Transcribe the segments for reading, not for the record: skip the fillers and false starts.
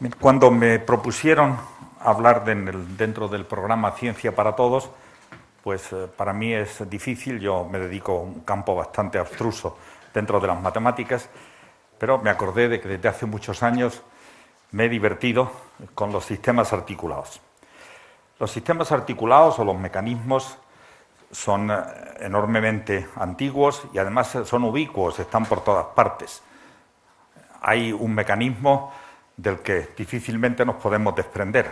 Bien, cuando me propusieron hablar dentro del programa Ciencia para Todos, pues para mí es difícil. Yo me dedico a un campo bastante abstruso dentro de las matemáticas, pero me acordé de que desde hace muchos años me he divertido con los sistemas articulados. Los sistemas articulados o los mecanismos son enormemente antiguos y además son ubicuos, están por todas partes. Hay un mecanismo del que difícilmente nos podemos desprender.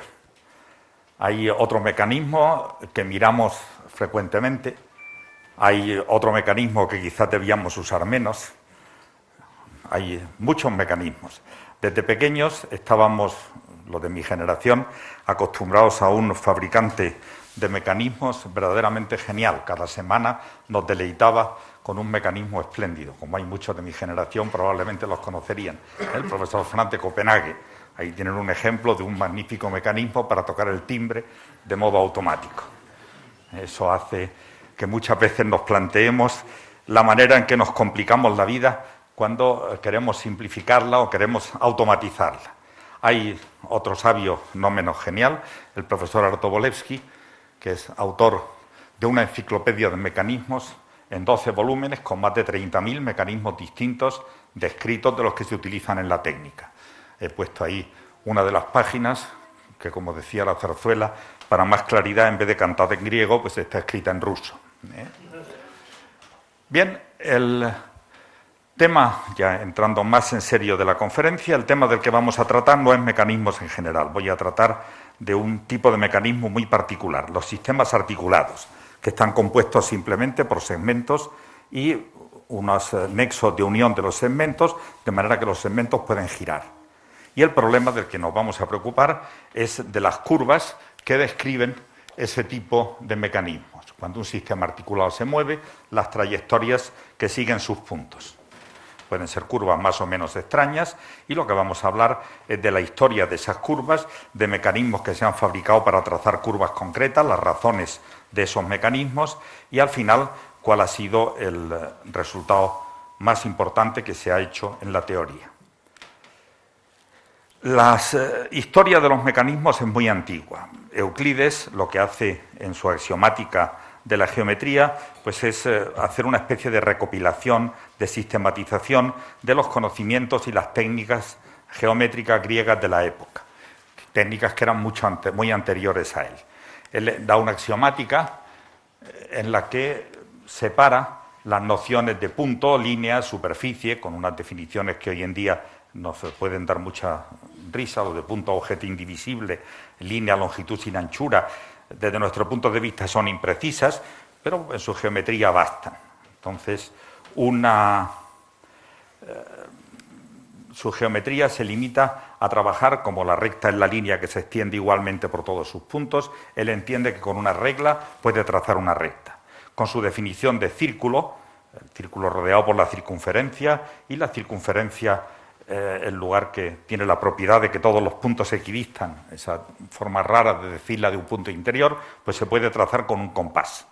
Hay otro mecanismo que miramos frecuentemente. Hay otro mecanismo que quizás debíamos usar menos. Hay muchos mecanismos. Desde pequeños estábamos, los de mi generación, acostumbrados a un fabricante de mecanismos verdaderamente genial. Cada semana nos deleitaba con un mecanismo espléndido. Como hay muchos de mi generación, probablemente los conocerían. El profesor Franz de Copenhague. Ahí tienen un ejemplo de un magnífico mecanismo para tocar el timbre de modo automático. Eso hace que muchas veces nos planteemos la manera en que nos complicamos la vida cuando queremos simplificarla o queremos automatizarla. Hay otro sabio no menos genial, el profesor Artobolevsky, que es autor de una enciclopedia de mecanismos en 12 volúmenes con más de 30.000 mecanismos distintos descritos de los que se utilizan en la técnica. He puesto ahí una de las páginas que, como decía la zarzuela, para más claridad, en vez de cantada en griego, pues está escrita en ruso. Bien, el tema, ya entrando más en serio de la conferencia, el tema del que vamos a tratar no es mecanismos en general. Voy a tratar de un tipo de mecanismo muy particular, los sistemas articulados, que están compuestos simplemente por segmentos y unos nexos de unión de los segmentos, de manera que los segmentos pueden girar. Y el problema del que nos vamos a preocupar es de las curvas que describen ese tipo de mecanismos. Cuando un sistema articulado se mueve, las trayectorias que siguen sus puntos. Pueden ser curvas más o menos extrañas, y lo que vamos a hablar es de la historia de esas curvas, de mecanismos que se han fabricado para trazar curvas concretas, las razones de esos mecanismos, y al final cuál ha sido el resultado más importante que se ha hecho en la teoría. La historia de los mecanismos es muy antigua. Euclides lo que hace en su axiomática de la geometría pues es hacer una especie de recopilación, de sistematización de los conocimientos y las técnicas geométricas griegas de la época, técnicas que eran muy anteriores a él. Él da una axiomática en la que separa las nociones de punto, línea, superficie, con unas definiciones que hoy en día nos pueden dar mucha risa, lo de punto, objeto indivisible, línea, longitud sin anchura. Desde nuestro punto de vista son imprecisas, pero en su geometría bastan. Entonces, su geometría se limita a trabajar como la recta es la línea que se extiende igualmente por todos sus puntos. Él entiende que con una regla puede trazar una recta. Con su definición de círculo, el círculo rodeado por la circunferencia, y la circunferencia el lugar que tiene la propiedad de que todos los puntos equidistan, esa forma rara de decirla de un punto interior, pues se puede trazar con un compás.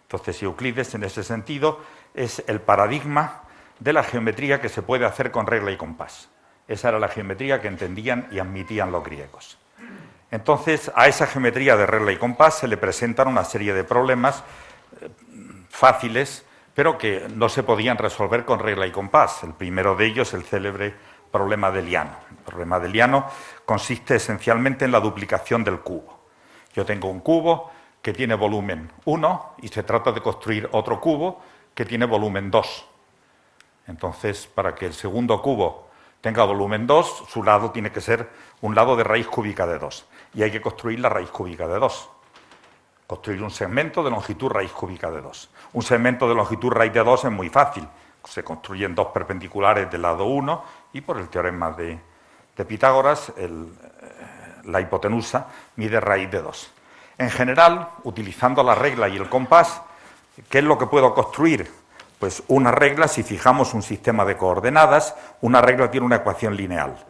Entonces, Euclides, en ese sentido, es el paradigma de la geometría que se puede hacer con regla y compás. Esa era la geometría que entendían y admitían los griegos. Entonces, a esa geometría de regla y compás se le presentan una serie de problemas fáciles, pero que no se podían resolver con regla y compás. El primero de ellos, el célebre problema de Liano. El problema de Liano consiste esencialmente en la duplicación del cubo. Yo tengo un cubo que tiene volumen 1 y se trata de construir otro cubo que tiene volumen 2. Entonces, para que el segundo cubo tenga volumen 2, su lado tiene que ser un lado de raíz cúbica de 2. Y hay que construir la raíz cúbica de 2. Construir un segmento de longitud raíz cúbica de 2. Un segmento de longitud raíz de 2 es muy fácil. Se construyen dos perpendiculares del lado 1 y por el teorema de Pitágoras la hipotenusa mide raíz de 2. En general, utilizando la regla y el compás, ¿qué es lo que puedo construir? Pues una regla, si fijamos un sistema de coordenadas, una regla tiene una ecuación lineal.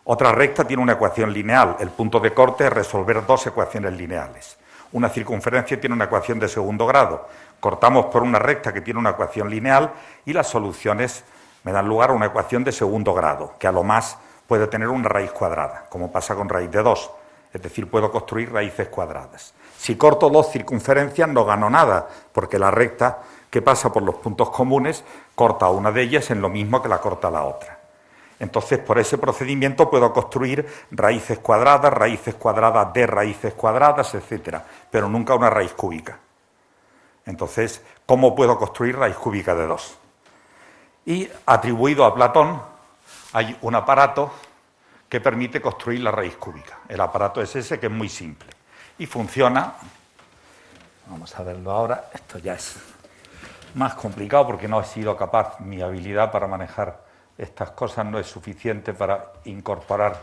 Otra recta tiene una ecuación lineal. El punto de corte es resolver dos ecuaciones lineales. Una circunferencia tiene una ecuación de segundo grado. Cortamos por una recta que tiene una ecuación lineal y las soluciones me dan lugar a una ecuación de segundo grado, que a lo más puede tener una raíz cuadrada, como pasa con raíz de 2. Es decir, puedo construir raíces cuadradas. Si corto 2 circunferencias no gano nada, porque la recta que pasa por los puntos comunes corta una de ellas en lo mismo que la corta la otra. Entonces, por ese procedimiento puedo construir raíces cuadradas de raíces cuadradas, etcétera, pero nunca una raíz cúbica. Entonces, ¿cómo puedo construir raíz cúbica de 2? Y atribuido a Platón hay un aparato que permite construir la raíz cúbica. El aparato es ese, que es muy simple. Y funciona, vamos a verlo ahora, esto ya es más complicado porque no he sido capaz, mi habilidad para manejar estas cosas no es suficiente para incorporar,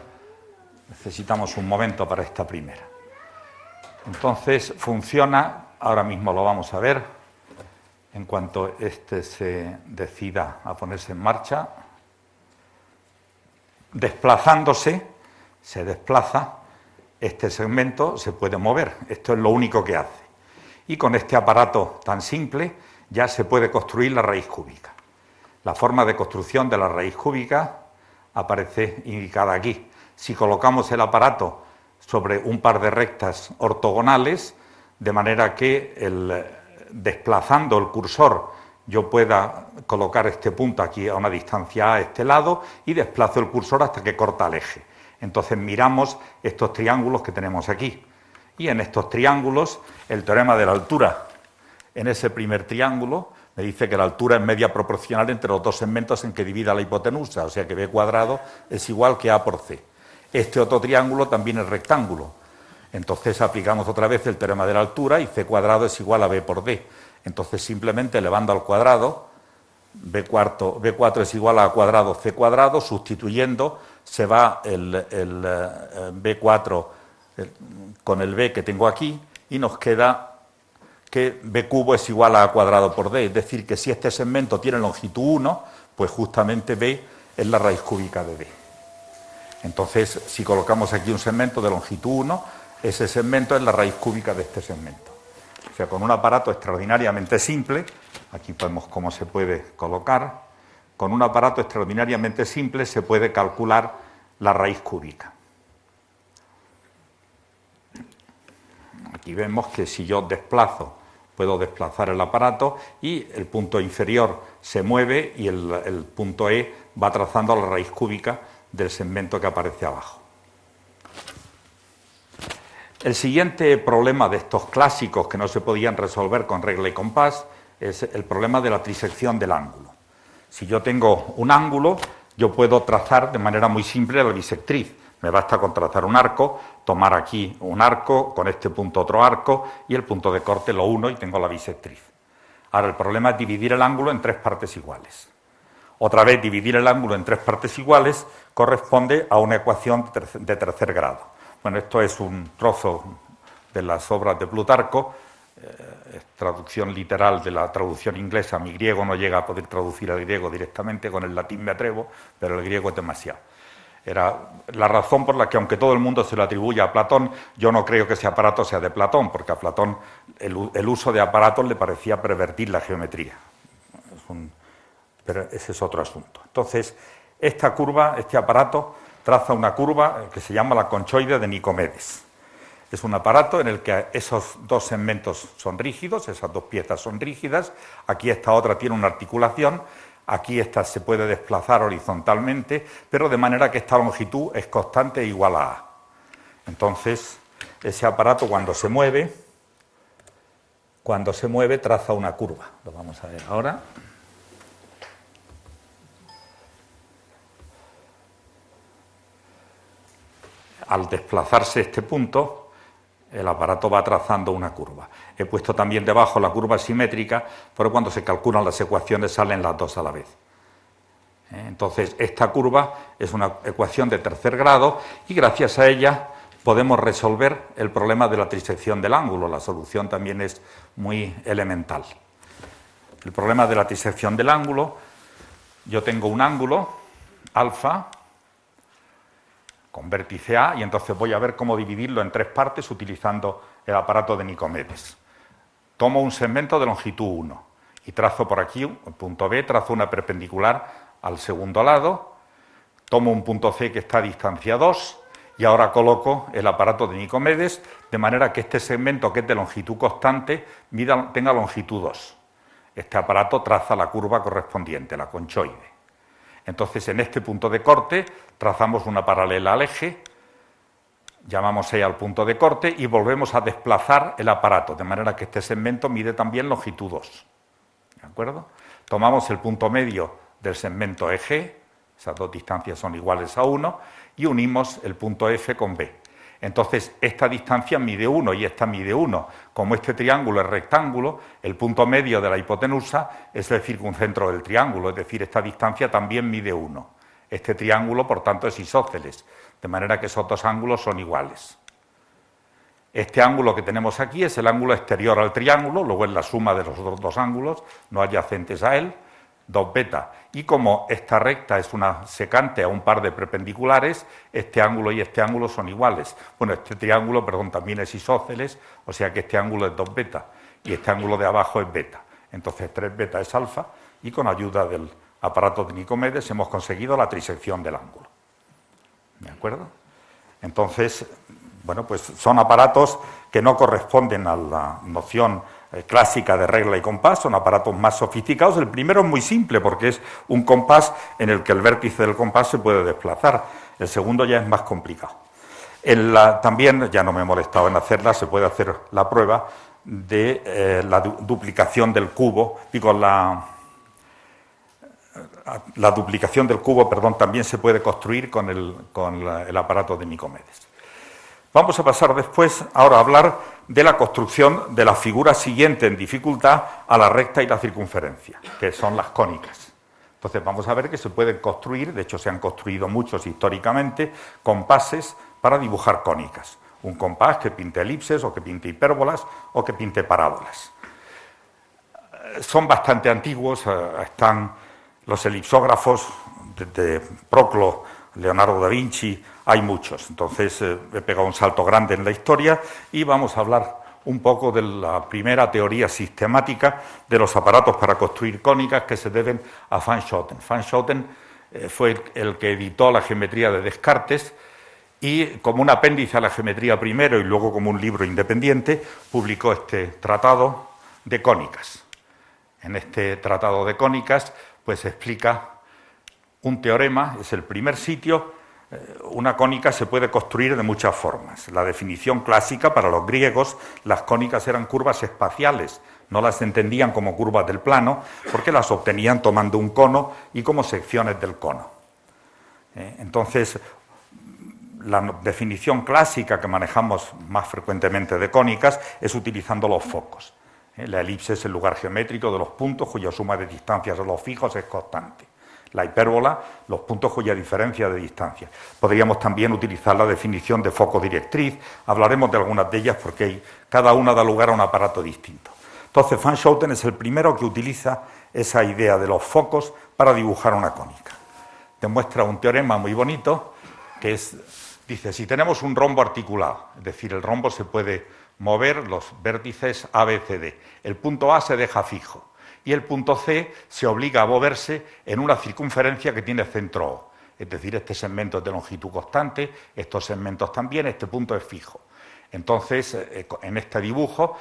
necesitamos un momento para esta primera. Entonces funciona, ahora mismo lo vamos a ver, en cuanto este se decida a ponerse en marcha, desplazándose, se desplaza, este segmento se puede mover, esto es lo único que hace. Y con este aparato tan simple ya se puede construir la raíz cúbica. La forma de construcción de la raíz cúbica aparece indicada aquí. Si colocamos el aparato sobre un par de rectas ortogonales, de manera que desplazando el cursor yo pueda colocar este punto aquí a una distancia a este lado y desplazo el cursor hasta que corta el eje. Entonces miramos estos triángulos que tenemos aquí. Y en estos triángulos, el teorema de la altura, en ese primer triángulo, me dice que la altura es media proporcional entre los dos segmentos en que divida la hipotenusa, o sea que b cuadrado es igual que a por c. Este otro triángulo también es rectángulo. Entonces aplicamos otra vez el teorema de la altura y c cuadrado es igual a b por d. Entonces simplemente elevando al cuadrado, b4 es igual a cuadrado c cuadrado, sustituyendo se va el b4 con el b que tengo aquí y nos queda que b cubo es igual a cuadrado por d, es decir, que si este segmento tiene longitud 1, pues justamente b es la raíz cúbica de d. Entonces, si colocamos aquí un segmento de longitud 1, ese segmento es la raíz cúbica de este segmento. O sea, con un aparato extraordinariamente simple, aquí vemos cómo se puede colocar, con un aparato extraordinariamente simple se puede calcular la raíz cúbica. Aquí vemos que si yo desplazo, puedo desplazar el aparato y el punto inferior se mueve y el punto E va trazando la raíz cúbica del segmento que aparece abajo. El siguiente problema de estos clásicos que no se podían resolver con regla y compás es el problema de la trisección del ángulo. Si yo tengo un ángulo, yo puedo trazar de manera muy simple la bisectriz. Me basta con trazar un arco, tomar aquí un arco, con este punto otro arco, y el punto de corte lo uno y tengo la bisectriz. Ahora, el problema es dividir el ángulo en 3 partes iguales. Otra vez, dividir el ángulo en 3 partes iguales corresponde a una ecuación de tercer grado. Bueno, esto es un trozo de las obras de Plutarco, es traducción literal de la traducción inglesa. Mi griego no llega a poder traducir al griego directamente, con el latín me atrevo, pero el griego es demasiado. Era la razón por la que, aunque todo el mundo se lo atribuye a Platón, yo no creo que ese aparato sea de Platón, porque a Platón el uso de aparatos le parecía pervertir la geometría. Pero ese es otro asunto. Entonces, esta curva, este aparato, traza una curva que se llama la conchoide de Nicomedes. Es un aparato en el que esos dos segmentos son rígidos, esas dos piezas son rígidas, aquí esta otra tiene una articulación, aquí esta se puede desplazar horizontalmente, pero de manera que esta longitud es constante e igual a A. Entonces, ese aparato cuando se mueve traza una curva. Lo vamos a ver ahora. Al desplazarse este punto, el aparato va trazando una curva. He puesto también debajo la curva simétrica, pero cuando se calculan las ecuaciones salen las dos a la vez. Entonces, esta curva es una ecuación de tercer grado y gracias a ella podemos resolver el problema de la trisección del ángulo. La solución también es muy elemental. El problema de la trisección del ángulo, yo tengo un ángulo, alfa, con vértice A, y entonces voy a ver cómo dividirlo en 3 partes utilizando el aparato de Nicomedes. Tomo un segmento de longitud 1 y trazo por aquí, el punto B, trazo una perpendicular al segundo lado, tomo un punto C que está a distancia 2 y ahora coloco el aparato de Nicomedes de manera que este segmento, que es de longitud constante, tenga longitud 2. Este aparato traza la curva correspondiente, la conchoide. Entonces, en este punto de corte, trazamos una paralela al eje, llamamos E al punto de corte y volvemos a desplazar el aparato, de manera que este segmento mide también longitud 2. ¿De acuerdo? Tomamos el punto medio del segmento eje, esas dos distancias son iguales a 1, y unimos el punto F con B. Entonces, esta distancia mide 1 y esta mide 1. Como este triángulo es rectángulo, el punto medio de la hipotenusa es el circuncentro del triángulo, es decir, esta distancia también mide 1. Este triángulo, por tanto, es isósceles, de manera que esos dos ángulos son iguales. Este ángulo que tenemos aquí es el ángulo exterior al triángulo, luego es la suma de los otros dos ángulos no adyacentes a él, 2 beta. Y como esta recta es una secante a un par de perpendiculares, este ángulo y este ángulo son iguales. Bueno, este triángulo, perdón, también es isósceles, o sea que este ángulo es 2 beta y este ángulo de abajo es beta. Entonces 3 beta es alfa y con ayuda del aparato de Nicomedes hemos conseguido la trisección del ángulo. ¿De acuerdo? Entonces, bueno, pues son aparatos que no corresponden a la noción clásica de regla y compás, son aparatos más sofisticados. El primero es muy simple porque es un compás en el que el vértice del compás se puede desplazar. El segundo ya es más complicado. También, ya no me he molestado en hacerla, se puede hacer la prueba de la duplicación del cubo, la duplicación del cubo, perdón, también se puede construir con el aparato de Nicomedes. Vamos a pasar después ahora a hablar de la construcción de la figura siguiente en dificultad a la recta y la circunferencia, que son las cónicas. Entonces vamos a ver que se pueden construir, de hecho se han construido muchos históricamente, compases para dibujar cónicas. Un compás que pinte elipses o que pinte hipérbolas o que pinte parábolas. Son bastante antiguos, están los elipsógrafos desde Proclo, Leonardo da Vinci, hay muchos. Entonces he pegado un salto grande en la historia y vamos a hablar un poco de la primera teoría sistemática de los aparatos para construir cónicas que se deben a Van Schoten. Van Schoten fue el que editó la geometría de Descartes y como un apéndice a la geometría primero y luego como un libro independiente publicó este tratado de cónicas. En este tratado de cónicas pues explica un teorema, es el primer sitio. Una cónica se puede construir de muchas formas. La definición clásica para los griegos, las cónicas eran curvas espaciales, no las entendían como curvas del plano, porque las obtenían tomando un cono y como secciones del cono. Entonces, la definición clásica que manejamos más frecuentemente de cónicas es utilizando los focos. La elipse es el lugar geométrico de los puntos cuya suma de distancias a los fijos es constante. La hipérbola, los puntos cuya diferencia de distancia. Podríamos también utilizar la definición de foco directriz, hablaremos de algunas de ellas porque cada una da lugar a un aparato distinto. Entonces, Van Schoten es el primero que utiliza esa idea de los focos para dibujar una cónica. Demuestra un teorema muy bonito que dice, si tenemos un rombo articulado, es decir, el rombo se puede mover los vértices A, B, C, D. El punto A se deja fijo y el punto C se obliga a moverse en una circunferencia que tiene centro O. Es decir, este segmento es de longitud constante, estos segmentos también, este punto es fijo. Entonces, en este dibujo,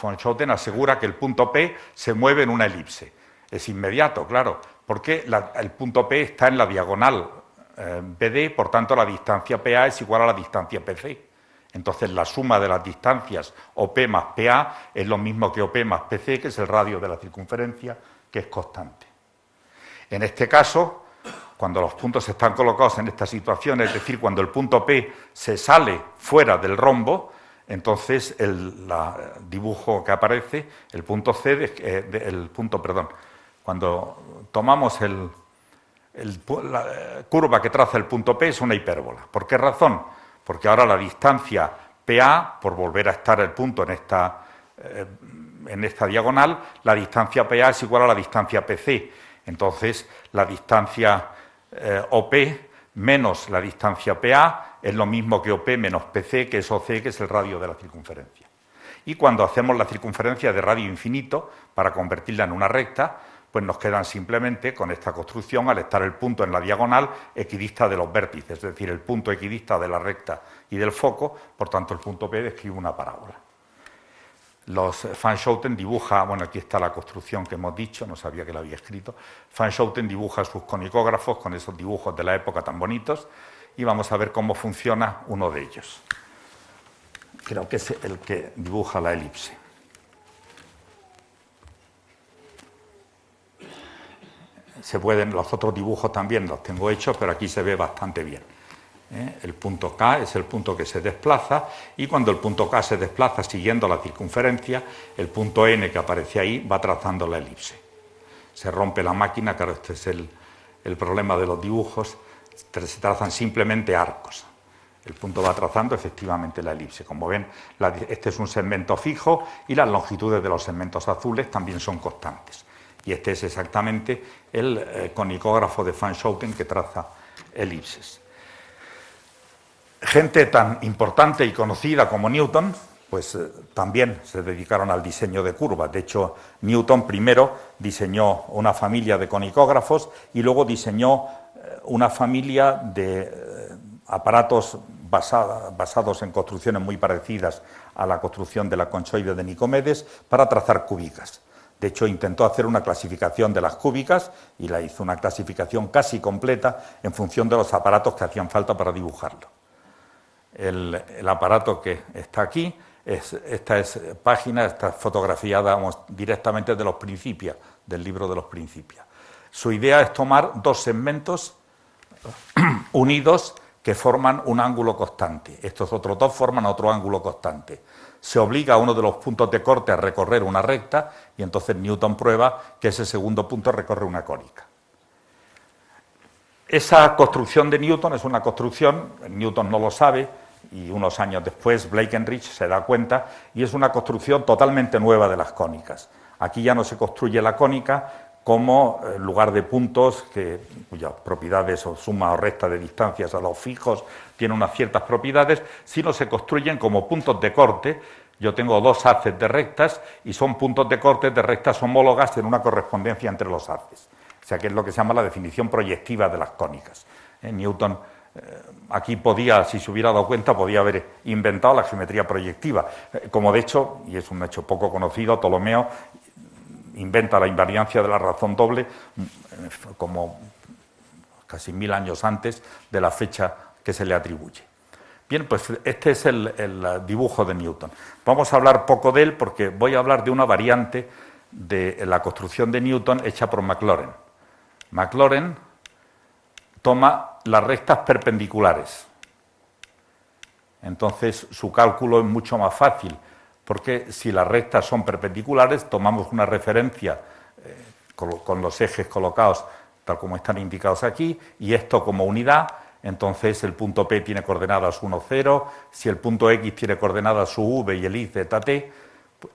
Van Schoten asegura que el punto P se mueve en una elipse. Es inmediato, claro, porque el punto P está en la diagonal BD, por tanto la distancia PA es igual a la distancia PC. Entonces la suma de las distancias OP más PA es lo mismo que OP más PC, que es el radio de la circunferencia, que es constante. En este caso, cuando los puntos están colocados en esta situación, es decir, cuando el punto P se sale fuera del rombo, entonces el dibujo que aparece, el punto C, cuando tomamos la curva que traza el punto P es una hipérbola. ¿Por qué razón? Porque ahora la distancia PA, por volver a estar el punto en esta diagonal, la distancia PA es igual a la distancia PC. Entonces, la distancia OP menos la distancia PA es lo mismo que OP menos PC, que es OC, que es el radio de la circunferencia. Y cuando hacemos la circunferencia de radio infinito, para convertirla en una recta, pues nos quedan simplemente con esta construcción, al estar el punto en la diagonal, equidista de los vértices, es decir, el punto equidista de la recta y del foco, por tanto el punto P describe una parábola. Van Schouten dibuja, bueno, aquí está la construcción que hemos dicho, no sabía que la había escrito. Van Schouten dibuja sus conicógrafos con esos dibujos de la época tan bonitos y vamos a ver cómo funciona uno de ellos. Creo que es el que dibuja la elipse. Los otros dibujos también los tengo hechos, pero aquí se ve bastante bien. El punto K es el punto que se desplaza y cuando el punto K se desplaza siguiendo la circunferencia, el punto N que aparece ahí va trazando la elipse. Se rompe la máquina, claro, este es el problema de los dibujos, se trazan simplemente arcos. El punto va trazando efectivamente la elipse. Como ven, este es un segmento fijo y las longitudes de los segmentos azules también son constantes. Y este es exactamente el conicógrafo de Van Schouten que traza elipses. Gente tan importante y conocida como Newton, pues también se dedicaron al diseño de curvas. De hecho, Newton primero diseñó una familia de conicógrafos y luego diseñó una familia de aparatos basados en construcciones muy parecidas a la construcción de la conchoide de Nicomedes para trazar cúbicas. De hecho, intentó hacer una clasificación de las cúbicas y la hizo una clasificación casi completa en función de los aparatos que hacían falta para dibujarlo. El aparato que está aquí, esta página está fotografiada directamente de los Principia, del libro de los Principia. Su idea es tomar dos segmentos unidos que forman un ángulo constante. Estos otros dos forman otro ángulo constante. Se obliga a uno de los puntos de corte a recorrer una recta y entonces Newton prueba que ese segundo punto recorre una cónica. Esa construcción de Newton es una construcción, Newton no lo sabe, y unos años después Blankenridge se da cuenta, y es una construcción totalmente nueva de las cónicas. Aquí ya no se construye la cónica como lugar de puntos cuyas propiedades o suma o resta de distancias a los fijos tiene unas ciertas propiedades, sino se construyen como puntos de corte. Yo tengo dos haces de rectas y son puntos de corte de rectas homólogas en una correspondencia entre los haces. O sea, que es lo que se llama la definición proyectiva de las cónicas. Newton aquí podía, si se hubiera dado cuenta, podía haber inventado la geometría proyectiva. Como de hecho, y es un hecho poco conocido, Ptolomeo inventa la invariancia de la razón doble como casi 1000 años antes de la fecha que se le atribuye. Bien, pues este es el dibujo de Newton. Vamos a hablar poco de él porque voy a hablar de una variante de la construcción de Newton hecha por Maclaurin. Maclaurin toma las rectas perpendiculares. Entonces su cálculo es mucho más fácil, porque si las rectas son perpendiculares, tomamos una referencia con los ejes colocados tal como están indicados aquí, y esto como unidad. Entonces el punto P tiene coordenadas 1, 0, si el punto X tiene coordenadas su V y el Y, zeta t,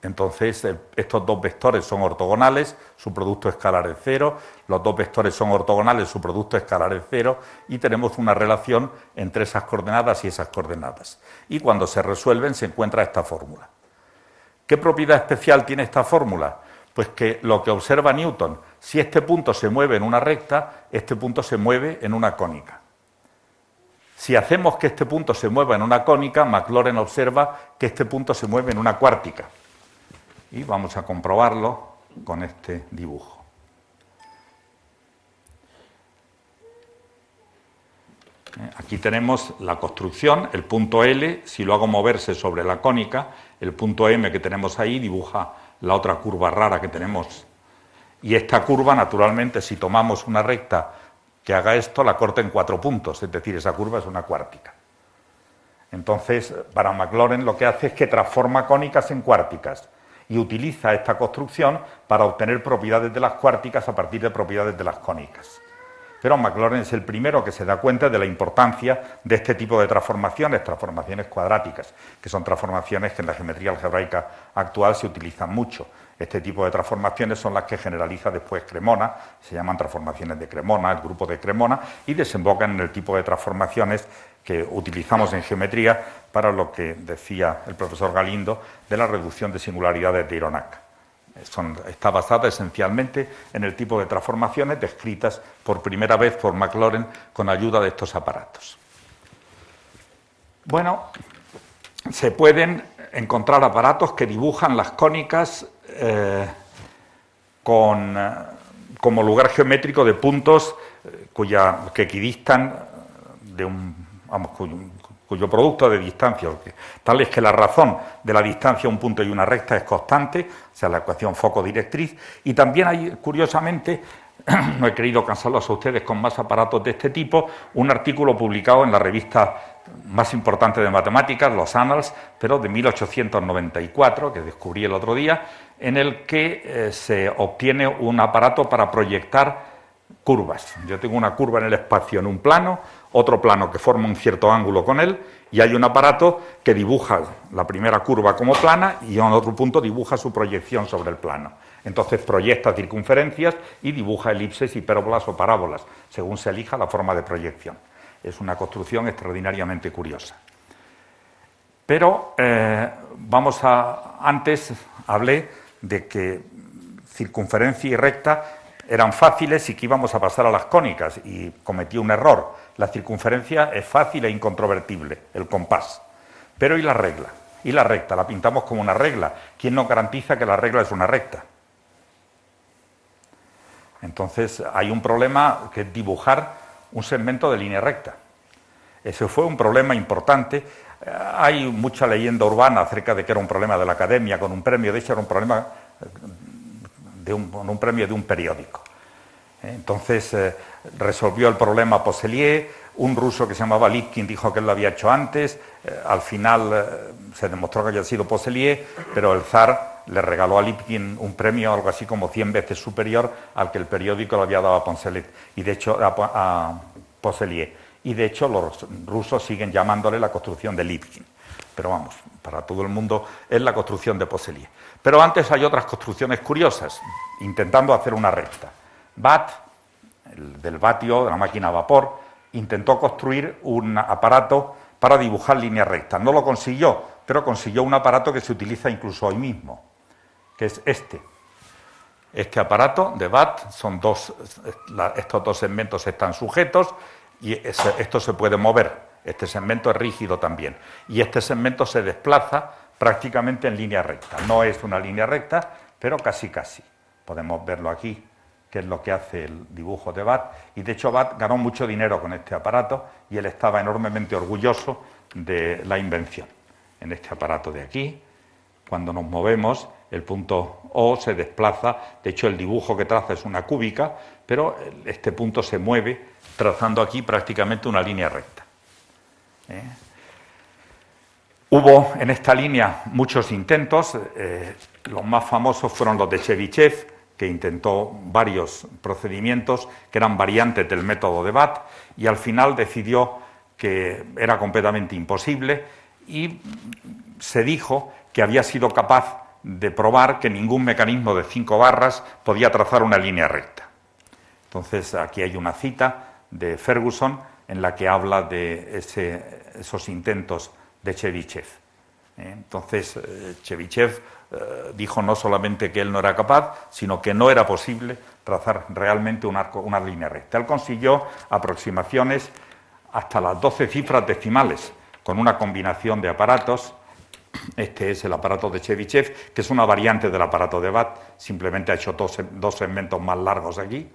entonces estos dos vectores son ortogonales, su producto escalar es 0, los dos vectores son ortogonales, su producto escalar es 0, y tenemos una relación entre esas coordenadas y esas coordenadas. Y cuando se resuelven se encuentra esta fórmula. ¿Qué propiedad especial tiene esta fórmula? Pues que lo que observa Newton, si este punto se mueve en una recta, este punto se mueve en una cónica. Si hacemos que este punto se mueva en una cónica, Maclaurin observa que este punto se mueve en una cuártica. Y vamos a comprobarlo con este dibujo. Aquí tenemos la construcción, el punto L, si lo hago moverse sobre la cónica, el punto M que tenemos ahí dibuja la otra curva rara que tenemos. Y esta curva, naturalmente, si tomamos una recta que haga esto, la corta en 4 puntos, es decir, esa curva es una cuártica. Entonces, para Maclaurin lo que hace es que transforma cónicas en cuárticas y utiliza esta construcción para obtener propiedades de las cuárticas a partir de propiedades de las cónicas. Pero Maclaurin es el primero que se da cuenta de la importancia de este tipo de transformaciones cuadráticas, que son transformaciones que en la geometría algebraica actual se utilizan mucho. Este tipo de transformaciones son las que generaliza después Cremona, se llaman transformaciones de Cremona, el grupo de Cremona, y desembocan en el tipo de transformaciones que utilizamos en geometría para lo que decía el profesor Galindo de la reducción de singularidades de Hironaka. Está basada esencialmente en el tipo de transformaciones descritas por primera vez por Maclaurin con ayuda de estos aparatos. Bueno, se pueden encontrar aparatos que dibujan las cónicas como lugar geométrico de puntos que equidistan cuyo producto de distancia, tal es que la razón de la distancia a un punto y una recta es constante, o sea, la ecuación foco-directriz, y también hay, curiosamente, no he querido cansarlos a ustedes con más aparatos de este tipo, un artículo publicado en la revista más importante de matemáticas, los Annals, pero de 1894, que descubrí el otro día, en el que se obtiene un aparato para proyectar curvas. Yo tengo una curva en el espacio en un plano, otro plano que forma un cierto ángulo con él, y hay un aparato que dibuja la primera curva como plana y en otro punto dibuja su proyección sobre el plano. Entonces proyecta circunferencias y dibuja elipses, hipérbolas o parábolas, según se elija la forma de proyección. Es una construcción extraordinariamente curiosa. Pero antes hablé de que circunferencia y recta eran fáciles y que íbamos a pasar a las cónicas, y cometí un error. La circunferencia es fácil e incontrovertible, el compás. Pero ¿y la regla? Y la recta, la pintamos como una regla. ¿Quién nos garantiza que la regla es una recta? Entonces hay un problema que es dibujar un segmento de línea recta. Ese fue un problema importante. Hay mucha leyenda urbana acerca de que era un problema de la academia con un premio. De hecho, era un problema con un premio de un periódico. Entonces resolvió el problema Posselier, un ruso que se llamaba Lipkin dijo que él lo había hecho antes, al final se demostró que había sido Posselier, pero el zar le regaló a Lipkin un premio algo así como 100 veces superior al que el periódico le había dado a Posselier, y de hecho y de hecho los rusos siguen llamándole la construcción de Lipkin. Pero vamos, para todo el mundo es la construcción de Posselier. Pero antes hay otras construcciones curiosas, intentando hacer una recta. Watt, el del vatio, de la máquina a vapor, intentó construir un aparato para dibujar líneas rectas. No lo consiguió, pero consiguió un aparato que se utiliza incluso hoy mismo, que es este. Este aparato de Watt, estos dos segmentos están sujetos y esto se puede mover. Este segmento es rígido también. Y este segmento se desplaza prácticamente en línea recta. No es una línea recta, pero casi casi. Podemos verlo aquí, que es lo que hace el dibujo de Watt. Y de hecho Watt ganó mucho dinero con este aparato y él estaba enormemente orgulloso de la invención. En este aparato de aquí, cuando nos movemos, el punto O se desplaza. De hecho, el dibujo que traza es una cúbica, pero este punto se mueve trazando aquí prácticamente una línea recta. Hubo en esta línea muchos intentos, los más famosos fueron los de Chebyshev, que intentó varios procedimientos que eran variantes del método de Watt, y al final decidió que era completamente imposible y se dijo que había sido capaz de probar que ningún mecanismo de 5 barras podía trazar una línea recta. Entonces aquí hay una cita de Ferguson en la que habla de esos intentos de Chebyshev. Entonces Chebyshev dijo no solamente que él no era capaz, sino que no era posible trazar realmente una línea recta. Él consiguió aproximaciones hasta las 12 cifras decimales con una combinación de aparatos. Este es el aparato de Chebyshev, que es una variante del aparato de Watt, simplemente ha hecho dos segmentos más largos aquí,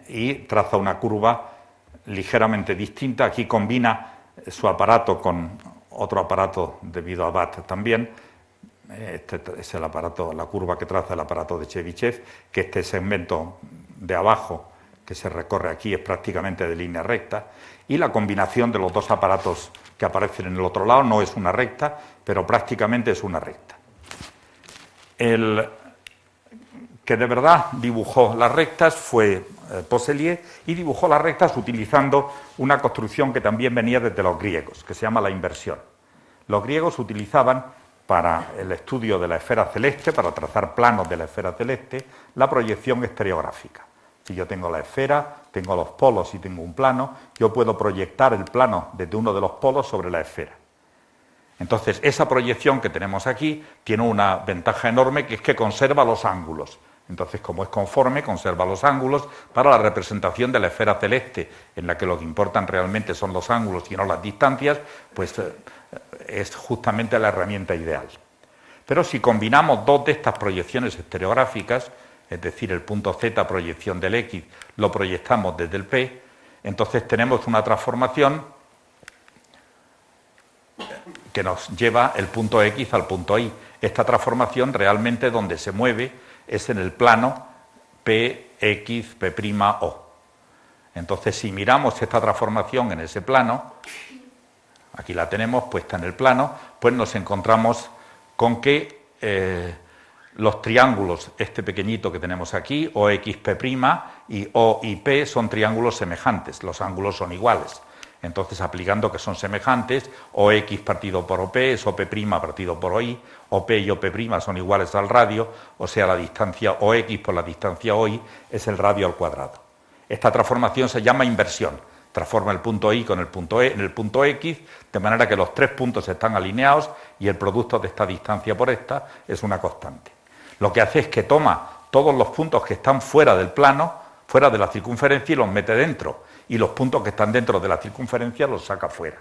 y traza una curva ligeramente distinta. Aquí combina su aparato con otro aparato debido a Watt también. Este es el aparato, la curva que traza el aparato de Chebyshev, que este segmento de abajo que se recorre aquí es prácticamente de línea recta, y la combinación de los dos aparatos que aparecen en el otro lado no es una recta, pero prácticamente es una recta. El que de verdad dibujó las rectas fue Posselier, y dibujó las rectas utilizando una construcción que también venía desde los griegos, que se llama la inversión. Los griegos utilizaban para el estudio de la esfera celeste, para trazar planos de la esfera celeste, la proyección estereográfica. Si yo tengo la esfera, tengo los polos y tengo un plano, yo puedo proyectar el plano desde uno de los polos sobre la esfera. Entonces, esa proyección que tenemos aquí tiene una ventaja enorme, que es que conserva los ángulos. Entonces, como es conforme, conserva los ángulos para la representación de la esfera celeste, en la que lo que importan realmente son los ángulos y no las distancias, pues es justamente la herramienta ideal. Pero si combinamos dos de estas proyecciones estereográficas, es decir, el punto Z, proyección del X, lo proyectamos desde el P, entonces tenemos una transformación que nos lleva el punto X al punto Y. Esta transformación realmente donde se mueve es en el plano PX, P'O. Entonces, si miramos esta transformación en ese plano, aquí la tenemos puesta en el plano, pues nos encontramos con que los triángulos, este pequeñito que tenemos aquí, OXP' y OIP, son triángulos semejantes, los ángulos son iguales. Entonces, aplicando que son semejantes, OX partido por OP es OP' partido por OI, OP y OP' son iguales al radio, o sea, la distancia OX por la distancia OI es el radio al cuadrado. Esta transformación se llama inversión. Transforma el punto I con el punto E en el punto X, de manera que los tres puntos están alineados y el producto de esta distancia por esta es una constante. Lo que hace es que toma todos los puntos que están fuera del plano, fuera de la circunferencia, y los mete dentro, y los puntos que están dentro de la circunferencia los saca fuera.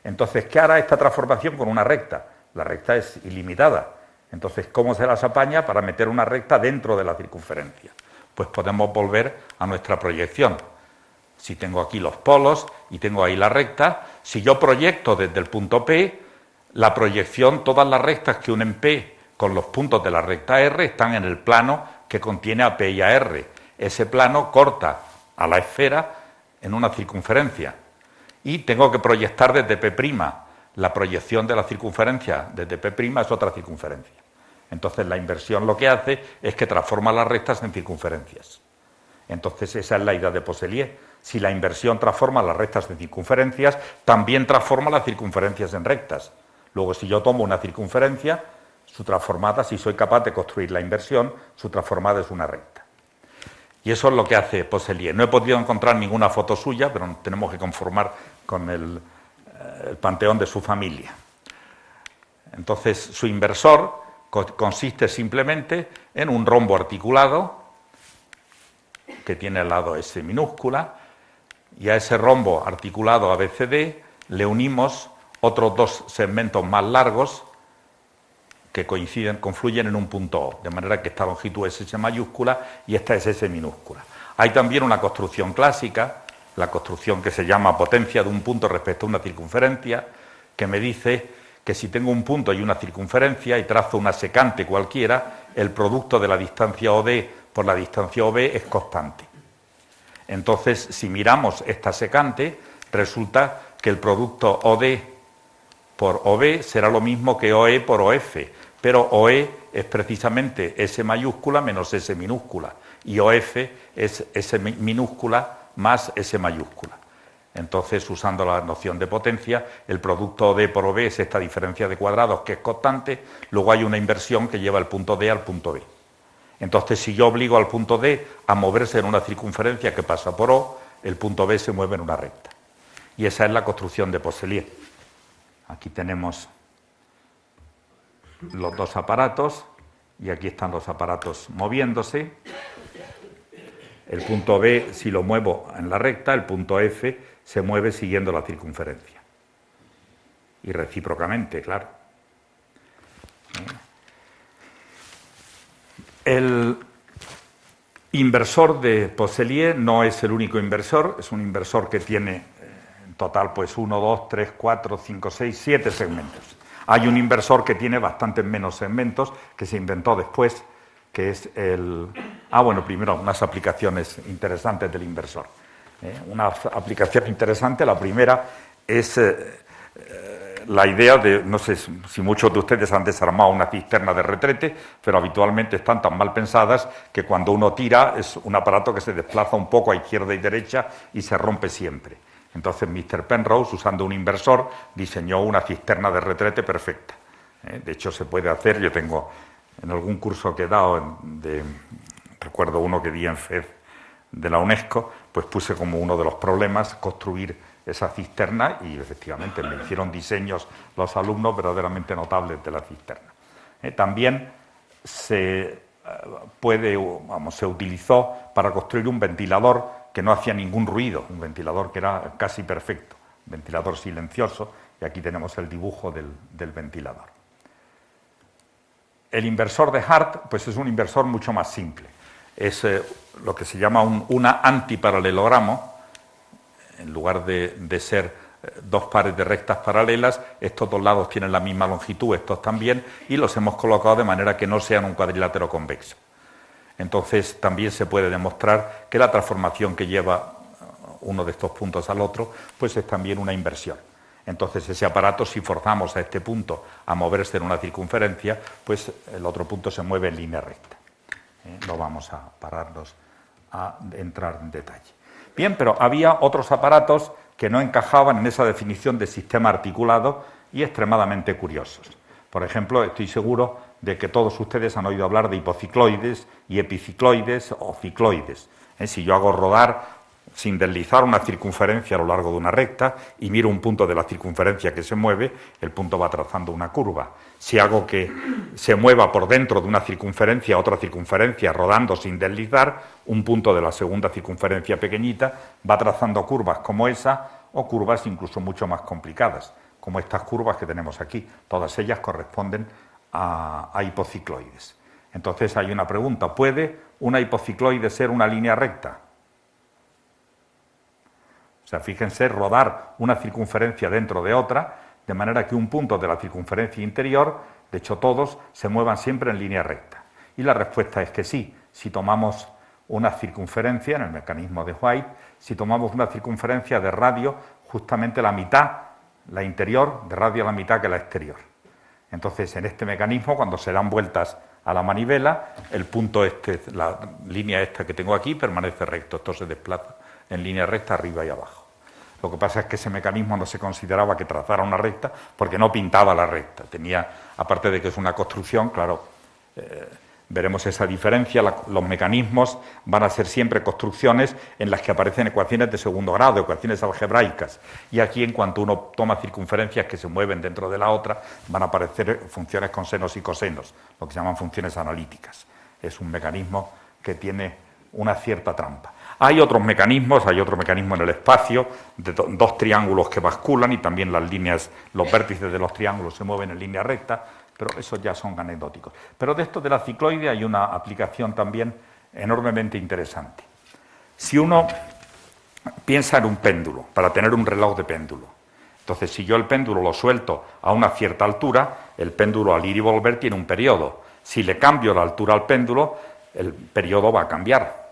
Entonces, ¿qué hará esta transformación con una recta? La recta es ilimitada. Entonces, ¿cómo se las apaña para meter una recta dentro de la circunferencia? Pues podemos volver a nuestra proyección. Si tengo aquí los polos y tengo ahí la recta, si yo proyecto desde el punto P, la proyección, todas las rectas que unen P con los puntos de la recta R están en el plano que contiene a P y a R. Ese plano corta a la esfera en una circunferencia. Y tengo que proyectar desde P'. La proyección de la circunferencia desde P' es otra circunferencia. Entonces, la inversión lo que hace es que transforma las rectas en circunferencias. Entonces, esa es la idea de Poisselier. Si la inversión transforma las rectas en circunferencias, también transforma las circunferencias en rectas. Luego, si yo tomo una circunferencia, su transformada, si soy capaz de construir la inversión, su transformada es una recta. Y eso es lo que hace Poisselier. No he podido encontrar ninguna foto suya, pero nos tenemos que conformar con el panteón de su familia. Entonces, su inversor consiste simplemente en un rombo articulado que tiene al lado S minúscula, y a ese rombo articulado ABCD le unimos otros dos segmentos más largos que confluyen en un punto O, de manera que esta longitud es S mayúscula y esta es S minúscula. Hay también una construcción clásica, la construcción que se llama potencia de un punto respecto a una circunferencia, que me dice que si tengo un punto y una circunferencia y trazo una secante cualquiera, el producto de la distancia OD por la distancia OB es constante. Entonces, si miramos esta secante, resulta que el producto OD por OB será lo mismo que OE por OF, pero OE es precisamente S mayúscula menos S minúscula, y OF es S minúscula más S mayúscula. Entonces, usando la noción de potencia, el producto OD por OB es esta diferencia de cuadrados que es constante, luego hay una inversión que lleva el punto D al punto B. Entonces, si yo obligo al punto D a moverse en una circunferencia que pasa por O, el punto B se mueve en una recta. Y esa es la construcción de Poisselier. Aquí tenemos los dos aparatos, y aquí están los aparatos moviéndose. El punto B, si lo muevo en la recta, el punto F se mueve siguiendo la circunferencia. Y recíprocamente, claro. El inversor de Poisselier no es el único inversor, es un inversor que tiene en total pues 1, 2, 3, 4, 5, 6, 7 segmentos. Hay un inversor que tiene bastantes menos segmentos, que se inventó después, que es el... primero unas aplicaciones interesantes del inversor. Una aplicación interesante, la primera es la idea de, no sé si muchos de ustedes han desarmado una cisterna de retrete, pero habitualmente están tan mal pensadas que cuando uno tira es un aparato que se desplaza un poco a izquierda y derecha y se rompe siempre. Entonces Mr. Penrose, usando un inversor, diseñó una cisterna de retrete perfecta. De hecho, se puede hacer, yo tengo en algún curso que he dado, recuerdo uno que di en FED de la UNESCO, pues puse como uno de los problemas construir esa cisterna y efectivamente me hicieron diseños los alumnos verdaderamente notables de la cisterna. También se utilizó para construir un ventilador que no hacía ningún ruido, un ventilador que era casi perfecto, un ventilador silencioso, y aquí tenemos el dibujo del ventilador. El inversor de Hart pues es un inversor mucho más simple, es lo que se llama una antiparalelogramo. En lugar de ser dos pares de rectas paralelas, estos dos lados tienen la misma longitud, estos también, y los hemos colocado de manera que no sean un cuadrilátero convexo. Entonces también se puede demostrar que la transformación que lleva uno de estos puntos al otro, pues es también una inversión. Entonces ese aparato, si forzamos a este punto a moverse en una circunferencia, pues el otro punto se mueve en línea recta. No vamos a pararnos a entrar en detalle. Bien, pero había otros aparatos que no encajaban en esa definición de sistema articulado y extremadamente curiosos. Por ejemplo, estoy seguro de que todos ustedes han oído hablar de hipocicloides y epicicloides o cicloides. Si yo hago rodar sin deslizar una circunferencia a lo largo de una recta y miro un punto de la circunferencia que se mueve, el punto va trazando una curva. Si hago que se mueva por dentro de una circunferencia a otra circunferencia rodando sin deslizar, un punto de la segunda circunferencia pequeñita va trazando curvas como esa o curvas incluso mucho más complicadas, como estas curvas que tenemos aquí. Todas ellas corresponden a hipocicloides. Entonces hay una pregunta: ¿puede una hipocicloide ser una línea recta? O sea, fíjense, rodar una circunferencia dentro de otra, de manera que un punto de la circunferencia interior, de hecho todos, se muevan siempre en línea recta. Y la respuesta es que sí. Si tomamos una circunferencia, en el mecanismo de White, si tomamos una circunferencia de radio justamente la mitad, la interior, de radio a la mitad que la exterior. Entonces, en este mecanismo, cuando se dan vueltas a la manivela, el punto este, la línea esta que tengo aquí, permanece recto. Esto se desplaza en línea recta arriba y abajo. Lo que pasa es que ese mecanismo no se consideraba que trazara una recta porque no pintaba la recta. Tenía, aparte de que es una construcción, claro, veremos esa diferencia. Los mecanismos van a ser siempre construcciones en las que aparecen ecuaciones de segundo grado, ecuaciones algebraicas. Y aquí, en cuanto uno toma circunferencias que se mueven dentro de la otra, van a aparecer funciones con senos y cosenos, lo que se llaman funciones analíticas. Es un mecanismo que tiene una cierta trampa. Hay otros mecanismos, hay otro mecanismo en el espacio, de dos triángulos que basculan y también las líneas, los vértices de los triángulos se mueven en línea recta, pero esos ya son anecdóticos. Pero de esto de la cicloide hay una aplicación también enormemente interesante. Si uno piensa en un péndulo, para tener un reloj de péndulo, entonces si yo el péndulo lo suelto a una cierta altura, el péndulo al ir y volver tiene un periodo. Si le cambio la altura al péndulo, el periodo va a cambiar.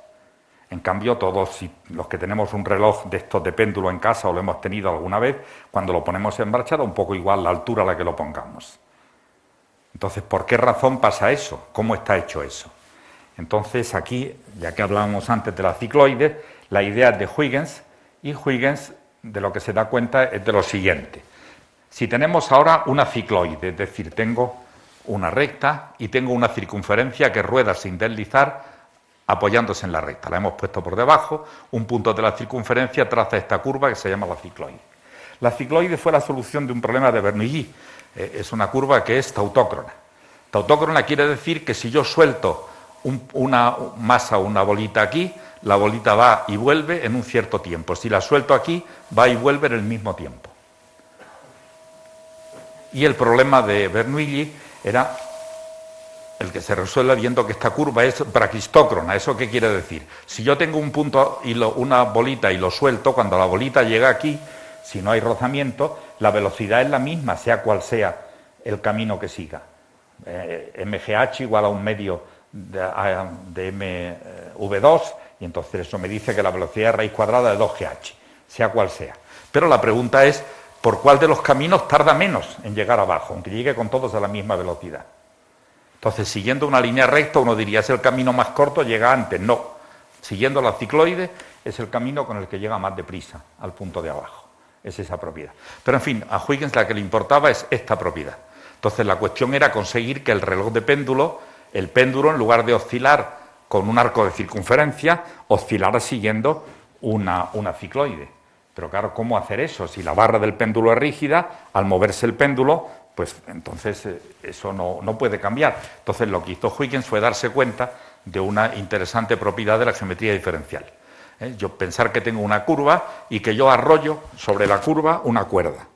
En cambio, todos los que tenemos un reloj de estos de péndulo en casa o lo hemos tenido alguna vez, cuando lo ponemos en marcha da un poco igual la altura a la que lo pongamos. Entonces, ¿por qué razón pasa eso? ¿Cómo está hecho eso? Entonces, aquí, ya que hablábamos antes de la cicloide, la idea es de Huygens, y Huygens de lo que se da cuenta es de lo siguiente. Si tenemos ahora una cicloide, es decir, tengo una recta y tengo una circunferencia que rueda sin deslizar, apoyándose en la recta. La hemos puesto por debajo, un punto de la circunferencia traza esta curva que se llama la cicloide. La cicloide fue la solución de un problema de Bernoulli. Es una curva que es tautócrona. Tautócrona quiere decir que si yo suelto una masa o una bolita aquí, la bolita va y vuelve en un cierto tiempo. Si la suelto aquí, va y vuelve en el mismo tiempo. Y el problema de Bernoulli era el que se resuelve viendo que esta curva es braquistócrona. ¿Eso qué quiere decir? Si yo tengo un punto y una bolita y lo suelto, cuando la bolita llega aquí, si no hay rozamiento, la velocidad es la misma, sea cual sea el camino que siga. mgh igual a un medio de mv2, y entonces eso me dice que la velocidad de raíz cuadrada es 2gh, sea cual sea. Pero la pregunta es, ¿por cuál de los caminos tarda menos en llegar abajo, aunque llegue con todos a la misma velocidad? Entonces, siguiendo una línea recta, uno diría, es el camino más corto, llega antes. No. Siguiendo la cicloide, es el camino con el que llega más deprisa al punto de abajo. Es esa propiedad. Pero, en fin, a Huygens la que le importaba es esta propiedad. Entonces, la cuestión era conseguir que el reloj de péndulo, el péndulo, en lugar de oscilar con un arco de circunferencia, oscilara siguiendo una cicloide. Pero claro, ¿cómo hacer eso? Si la barra del péndulo es rígida, al moverse el péndulo, pues entonces eso no puede cambiar. Entonces lo que hizo Huygens fue darse cuenta de una interesante propiedad de la geometría diferencial. Yo pensar que tengo una curva y que yo arrollo sobre la curva una cuerda.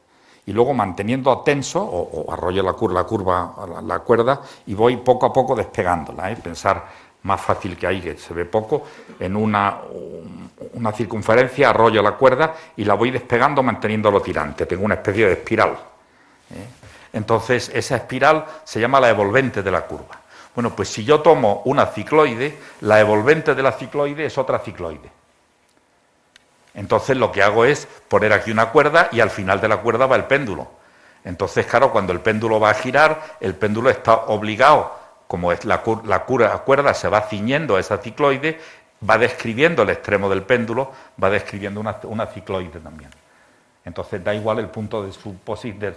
Y luego manteniendo tenso, o arrollo la cuerda y voy poco a poco despegándola. Pensar más fácil que ahí, que se ve poco, en una circunferencia arrollo la cuerda y la voy despegando manteniéndolo tirante. Tengo una especie de espiral. Entonces, esa espiral se llama la evolvente de la curva. Bueno, pues si yo tomo una cicloide, la evolvente de la cicloide es otra cicloide. Entonces lo que hago es poner aquí una cuerda y al final de la cuerda va el péndulo. Entonces, claro, cuando el péndulo va a girar, el péndulo está obligado, como es la cuerda se va ciñendo a esa cicloide, va describiendo el extremo del péndulo, va describiendo una cicloide también. Entonces da igual el punto de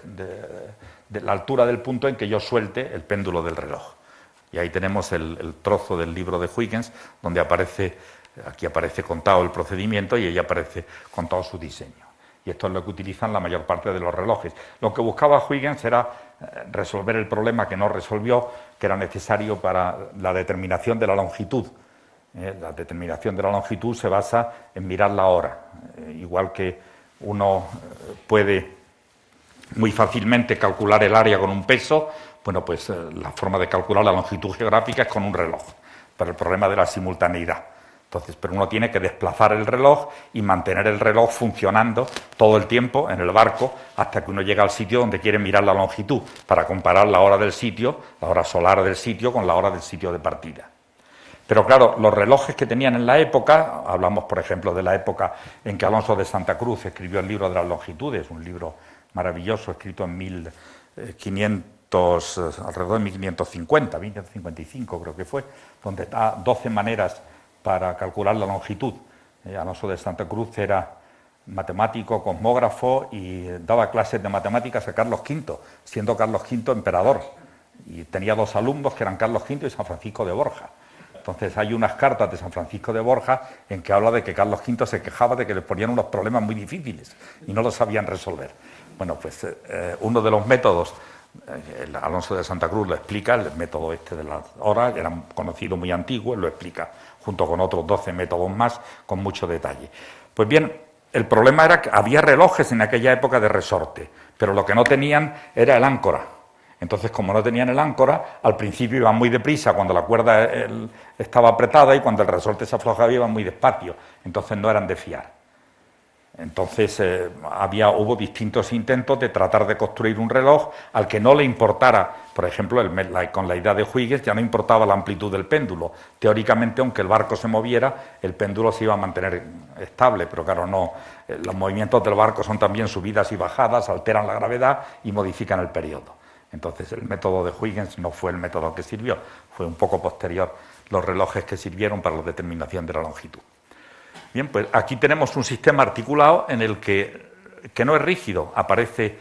la altura del punto en que yo suelte el péndulo del reloj. Y ahí tenemos el trozo del libro de Huygens, donde aquí aparece contado el procedimiento y ahí aparece contado su diseño. Y esto es lo que utilizan la mayor parte de los relojes. Lo que buscaba Huygens era resolver el problema que no resolvió, que era necesario para la determinación de la longitud. La determinación de la longitud se basa en mirar la hora. Igual que uno puede muy fácilmente calcular el área con un peso, bueno, pues la forma de calcular la longitud geográfica es con un reloj, para el problema de la simultaneidad. Entonces, pero uno tiene que desplazar el reloj y mantener el reloj funcionando todo el tiempo en el barco hasta que uno llega al sitio donde quiere mirar la longitud, para comparar la hora del sitio, la hora solar del sitio, con la hora del sitio de partida. Pero claro, los relojes que tenían en la época, hablamos por ejemplo de la época en que Alonso de Santa Cruz escribió el libro de las longitudes, un libro maravilloso escrito en alrededor de 1550, 1555 creo que fue, donde da 12 maneras para calcular la longitud. Alonso de Santa Cruz era matemático, cosmógrafo y daba clases de matemáticas a Carlos V, siendo Carlos V emperador. Y tenía dos alumnos que eran Carlos V y San Francisco de Borja. Entonces hay unas cartas de San Francisco de Borja en que habla de que Carlos V se quejaba de que le ponían unos problemas muy difíciles y no los sabían resolver. Bueno, pues uno de los métodos, Alonso de Santa Cruz lo explica, el método este de las horas, era conocido, muy antiguo, lo explica junto con otros 12 métodos más con mucho detalle. Pues bien, el problema era que había relojes en aquella época de resorte, pero lo que no tenían era el áncora. Entonces, como no tenían el áncora, al principio iban muy deprisa cuando la cuerda estaba apretada y cuando el resorte se aflojaba iban muy despacio. Entonces no eran de fiar. Entonces hubo distintos intentos de tratar de construir un reloj al que no le importara, por ejemplo, con la idea de Huygens ya no importaba la amplitud del péndulo. Teóricamente, aunque el barco se moviera, el péndulo se iba a mantener estable, pero claro, no. Los movimientos del barco son también subidas y bajadas, alteran la gravedad y modifican el periodo. Entonces el método de Huygens no fue el método que sirvió, fue un poco posterior los relojes que sirvieron para la determinación de la longitud. Bien, pues aquí tenemos un sistema articulado en el que no es rígido, aparece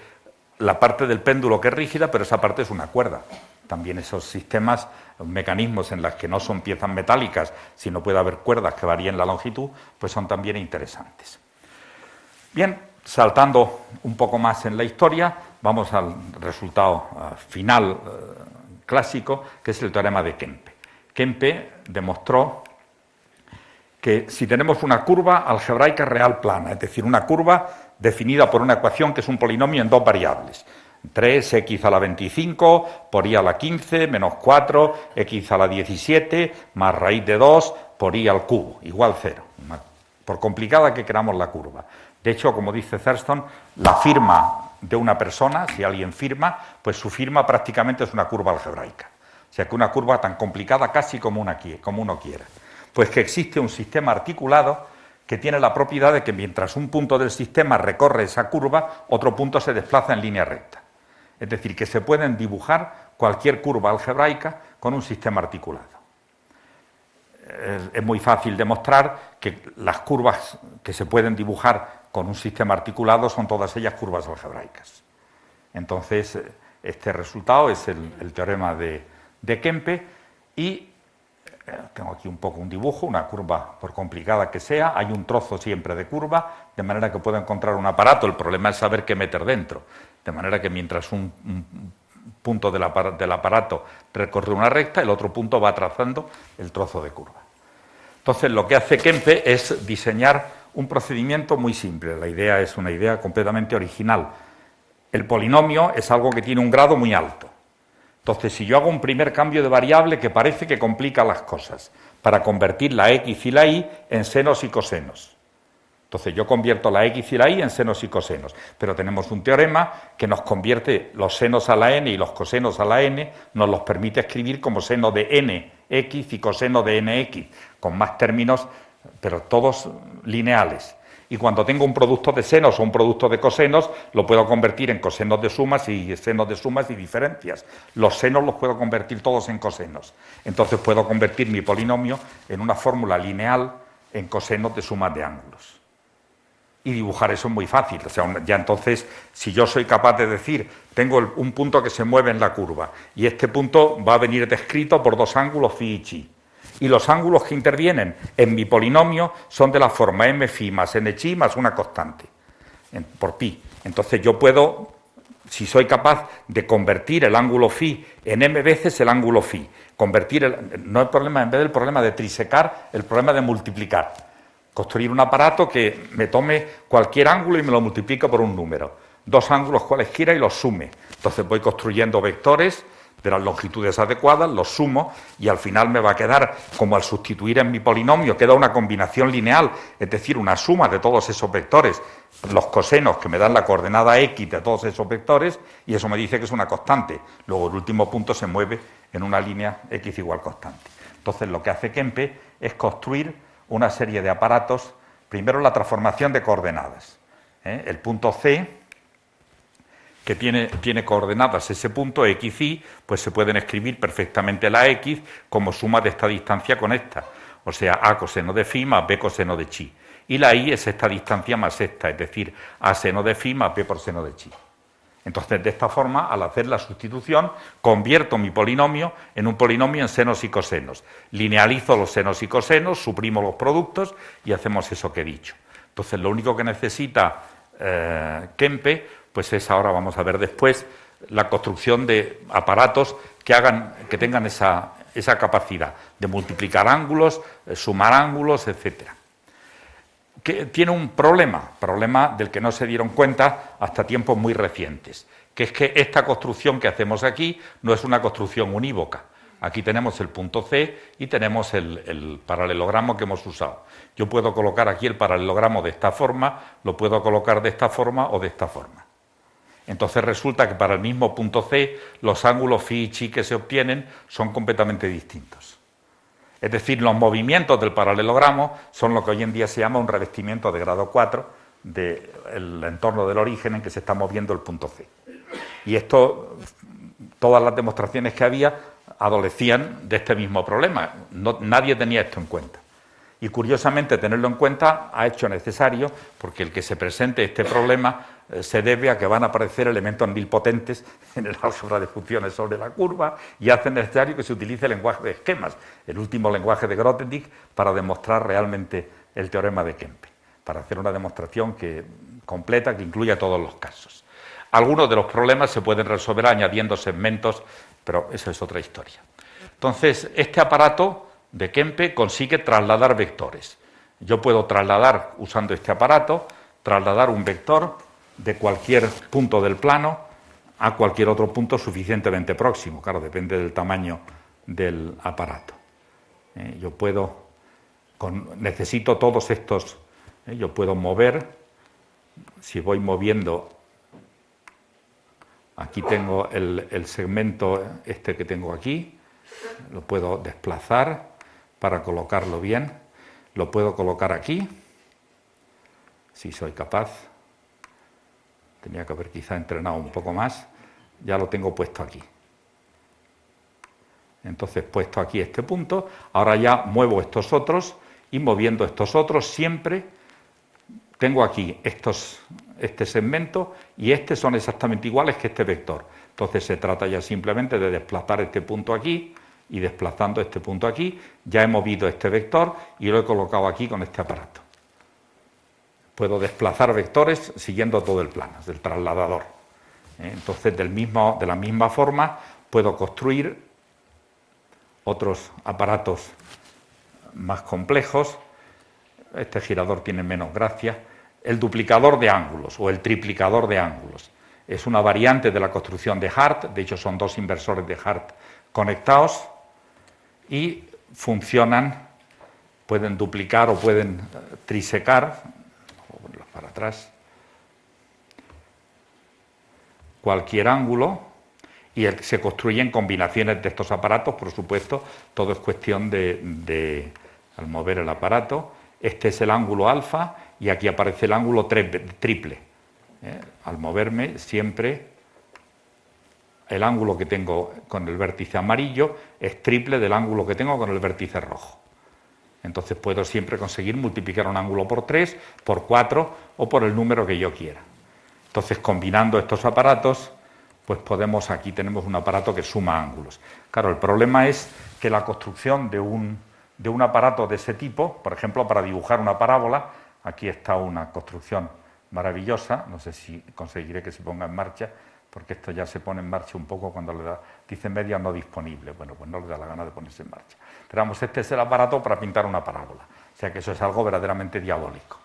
la parte del péndulo que es rígida, pero esa parte es una cuerda. También esos sistemas, mecanismos en los que no son piezas metálicas, sino puede haber cuerdas que varíen la longitud, pues son también interesantes. Bien, saltando un poco más en la historia, vamos al resultado final clásico, que es el teorema de Kempe. Kempe demostró que si tenemos una curva algebraica real plana, es decir, una curva definida por una ecuación que es un polinomio en dos variables, 3x a la 25 por y a la 15 menos 4x a la 17 más raíz de 2 por y al cubo, igual 0, por complicada que queramos la curva. De hecho, como dice Thurston, la firma de una persona, si alguien firma, pues su firma prácticamente es una curva algebraica. O sea, que una curva tan complicada casi como uno quiera. Pues que existe un sistema articulado que tiene la propiedad de que mientras un punto del sistema recorre esa curva, otro punto se desplaza en línea recta. Es decir, que se pueden dibujar cualquier curva algebraica con un sistema articulado. Es muy fácil demostrar que las curvas que se pueden dibujar con un sistema articulado son todas ellas curvas algebraicas. Entonces, este resultado es el teorema de Kempe y tengo aquí un poco un dibujo, una curva, por complicada que sea, hay un trozo siempre de curva, de manera que puedo encontrar un aparato. El problema es saber qué meter dentro, de manera que mientras un punto del aparato recorre una recta, el otro punto va trazando el trozo de curva. Entonces, lo que hace Kempe es diseñar un procedimiento muy simple. La idea es una idea completamente original. El polinomio es algo que tiene un grado muy alto. Entonces, si yo hago un primer cambio de variable que parece que complica las cosas, para convertir la x y la y en senos y cosenos. Entonces, yo convierto la x y la y en senos y cosenos, pero tenemos un teorema que nos convierte los senos a la n y los cosenos a la n, nos los permite escribir como seno de nx y coseno de nx, con más términos, pero todos lineales. Y cuando tengo un producto de senos o un producto de cosenos, lo puedo convertir en cosenos de sumas y senos de sumas y diferencias. Los senos los puedo convertir todos en cosenos. Entonces puedo convertir mi polinomio en una fórmula lineal en cosenos de sumas de ángulos. Y dibujar eso es muy fácil. O sea, ya entonces, si yo soy capaz de decir, tengo un punto que se mueve en la curva, y este punto va a venir descrito por dos ángulos phi y chi. Y los ángulos que intervienen en mi polinomio son de la forma m phi más n chi más una constante, por pi. Entonces yo puedo, si soy capaz de convertir el ángulo phi en m veces el ángulo phi, no hay problema, en vez del problema de trisecar, el problema de multiplicar. Construir un aparato que me tome cualquier ángulo y me lo multiplique por un número. Dos ángulos cualesquiera y los sume. Entonces voy construyendo vectores de las longitudes adecuadas, los sumo y al final me va a quedar, como al sustituir en mi polinomio, queda una combinación lineal, es decir, una suma de todos esos vectores, los cosenos que me dan la coordenada x de todos esos vectores, y eso me dice que es una constante. Luego el último punto se mueve en una línea x igual constante. Entonces lo que hace Kempe es construir una serie de aparatos, primero la transformación de coordenadas. El punto C, que tiene coordenadas ese punto, x, y, pues se pueden escribir perfectamente la x como suma de esta distancia con esta. O sea, a coseno de phi más b coseno de chi. Y la y es esta distancia más esta, es decir, a seno de phi más b por seno de chi. Entonces, de esta forma, al hacer la sustitución, convierto mi polinomio en un polinomio en senos y cosenos. Linealizo los senos y cosenos, suprimo los productos y hacemos eso que he dicho. Entonces, lo único que necesita Kempe, pues es, ahora vamos a ver después, la construcción de aparatos que tengan esa capacidad de multiplicar ángulos, sumar ángulos, etcétera. Que tiene un problema del que no se dieron cuenta hasta tiempos muy recientes, que es que esta construcción que hacemos aquí no es una construcción unívoca. Aquí tenemos el punto C y tenemos el paralelogramo que hemos usado. Yo puedo colocar aquí el paralelogramo de esta forma, lo puedo colocar de esta forma o de esta forma. Entonces resulta que para el mismo punto C los ángulos phi y chi que se obtienen son completamente distintos. Es decir, los movimientos del paralelogramo son lo que hoy en día se llama un revestimiento de grado 4 del entorno del origen en que se está moviendo el punto C. Y esto, todas las demostraciones que había adolecían de este mismo problema. Nadie tenía esto en cuenta. Y curiosamente tenerlo en cuenta ha hecho necesario, porque el que se presente este problema se debe a que van a aparecer elementos nilpotentes en el álgebra de funciones sobre la curva y hace necesario que se utilice el lenguaje de esquemas, el último lenguaje de Grothendieck, para demostrar realmente el teorema de Kempe, para hacer una demostración completa que incluya todos los casos. Algunos de los problemas se pueden resolver añadiendo segmentos, pero eso es otra historia. Entonces, este aparato de Kempe consigue trasladar vectores. Yo puedo trasladar, usando este aparato, trasladar un vector de cualquier punto del plano a cualquier otro punto suficientemente próximo. Claro, depende del tamaño del aparato. Yo puedo, necesito todos estos, yo puedo mover, si voy moviendo, aquí tengo el segmento este que tengo aquí, lo puedo desplazar para colocarlo bien, lo puedo colocar aquí, si soy capaz, tenía que haber quizá entrenado un poco más, ya lo tengo puesto aquí. Entonces, puesto aquí este punto, ahora ya muevo estos otros y moviendo estos otros siempre tengo aquí este segmento y estos son exactamente iguales que este vector. Entonces se trata ya simplemente de desplazar este punto aquí y desplazando este punto aquí, ya he movido este vector y lo he colocado aquí con este aparato. Puedo desplazar vectores siguiendo todo el plano, del trasladador. Entonces, de la misma forma, puedo construir otros aparatos más complejos. Este girador tiene menos gracia. El duplicador de ángulos o el triplicador de ángulos. Es una variante de la construcción de Hart, de hecho son dos inversores de Hart conectados y funcionan, pueden duplicar o pueden trisecar, vamos a ponerlos para atrás, cualquier ángulo y se construyen combinaciones de estos aparatos, por supuesto, todo es cuestión al mover el aparato. Este es el ángulo alfa y aquí aparece el ángulo triple. Al moverme siempre el ángulo que tengo con el vértice amarillo es triple del ángulo que tengo con el vértice rojo. Entonces puedo siempre conseguir multiplicar un ángulo por 3, por 4 o por el número que yo quiera. Entonces, combinando estos aparatos, pues aquí tenemos un aparato que suma ángulos. Claro, el problema es que la construcción de un aparato de ese tipo, por ejemplo, para dibujar una parábola, aquí está una construcción maravillosa, no sé si conseguiré que se ponga en marcha, porque esto ya se pone en marcha un poco cuando dice media no disponible, bueno, pues no le da la gana de ponerse en marcha. Pero vamos, este es el aparato para pintar una parábola, o sea que eso es algo verdaderamente diabólico.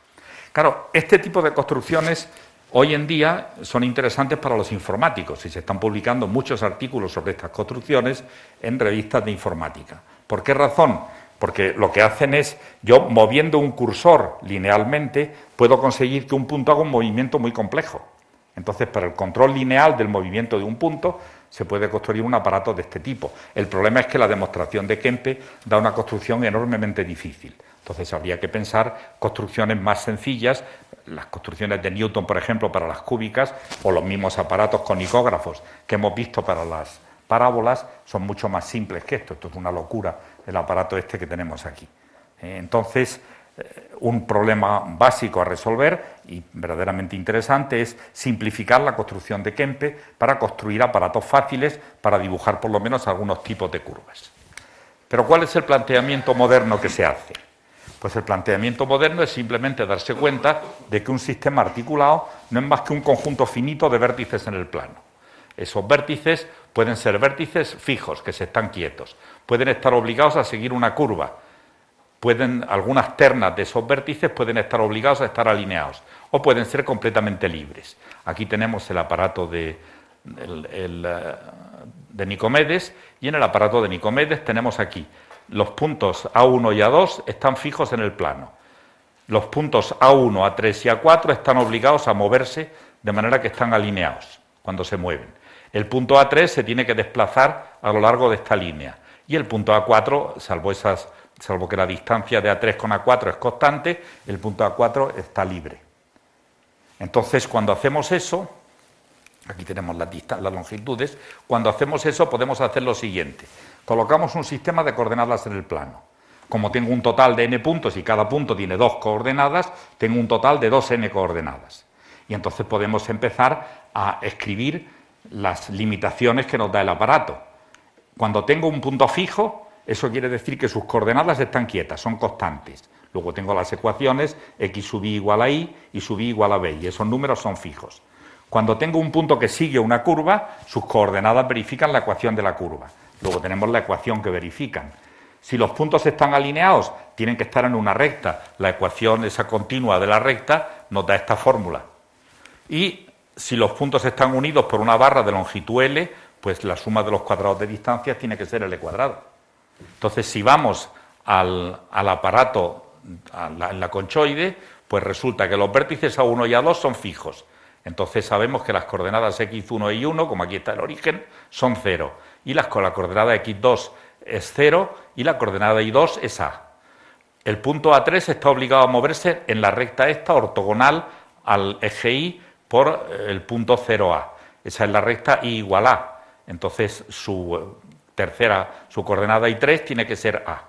Claro, este tipo de construcciones hoy en día son interesantes para los informáticos y se están publicando muchos artículos sobre estas construcciones en revistas de informática. ¿Por qué razón? Porque lo que hacen es, yo moviendo un cursor linealmente, puedo conseguir que un punto haga un movimiento muy complejo. Entonces, para el control lineal del movimiento de un punto, se puede construir un aparato de este tipo. El problema es que la demostración de Kempe da una construcción enormemente difícil. Entonces, habría que pensar construcciones más sencillas, las construcciones de Newton, por ejemplo, para las cúbicas, o los mismos aparatos conicógrafos que hemos visto para las parábolas, son mucho más simples que esto. Esto es una locura, el aparato este que tenemos aquí. Entonces, un problema básico a resolver y verdaderamente interesante es simplificar la construcción de Kempe para construir aparatos fáciles para dibujar por lo menos algunos tipos de curvas. Pero ¿cuál es el planteamiento moderno que se hace? Pues el planteamiento moderno es simplemente darse cuenta de que un sistema articulado no es más que un conjunto finito de vértices en el plano. Esos vértices pueden ser vértices fijos, que se están quietos, pueden estar obligados a seguir una curva, algunas ternas de esos vértices pueden estar obligados a estar alineados o pueden ser completamente libres. Aquí tenemos el aparato de Nicomedes y en el aparato de Nicomedes tenemos aquí los puntos A1 y A2 están fijos en el plano. Los puntos A1, A3 y A4 están obligados a moverse de manera que están alineados cuando se mueven. El punto A3 se tiene que desplazar a lo largo de esta línea y el punto A4, salvo que la distancia de A3 con A4 es constante, el punto A4 está libre. Entonces, cuando hacemos eso, aquí tenemos las longitudes, cuando hacemos eso podemos hacer lo siguiente. Colocamos un sistema de coordenadas en el plano. Como tengo un total de n puntos y cada punto tiene 2 coordenadas, tengo un total de 2n coordenadas. Y entonces podemos empezar a escribir las limitaciones que nos da el aparato. Cuando tengo un punto fijo, eso quiere decir que sus coordenadas están quietas, son constantes. Luego tengo las ecuaciones x sub y igual a y sub y igual a b, y esos números son fijos. Cuando tengo un punto que sigue una curva, sus coordenadas verifican la ecuación de la curva. Luego tenemos la ecuación que verifican. Si los puntos están alineados, tienen que estar en una recta. La ecuación, esa continua de la recta, nos da esta fórmula. Y si los puntos están unidos por una barra de longitud L, pues la suma de los cuadrados de distancias tiene que ser L cuadrado. Entonces, si vamos al aparato, en la conchoide, pues resulta que los vértices A1 y A2 son fijos. Entonces sabemos que las coordenadas x1 y 1, como aquí está el origen, son 0. Y la coordenada x2 es 0 y la coordenada y2 es a. El punto A3 está obligado a moverse en la recta esta ortogonal al eje Y por el punto 0A. Esa es la recta Y igual a. Entonces su coordenada y3 tiene que ser a.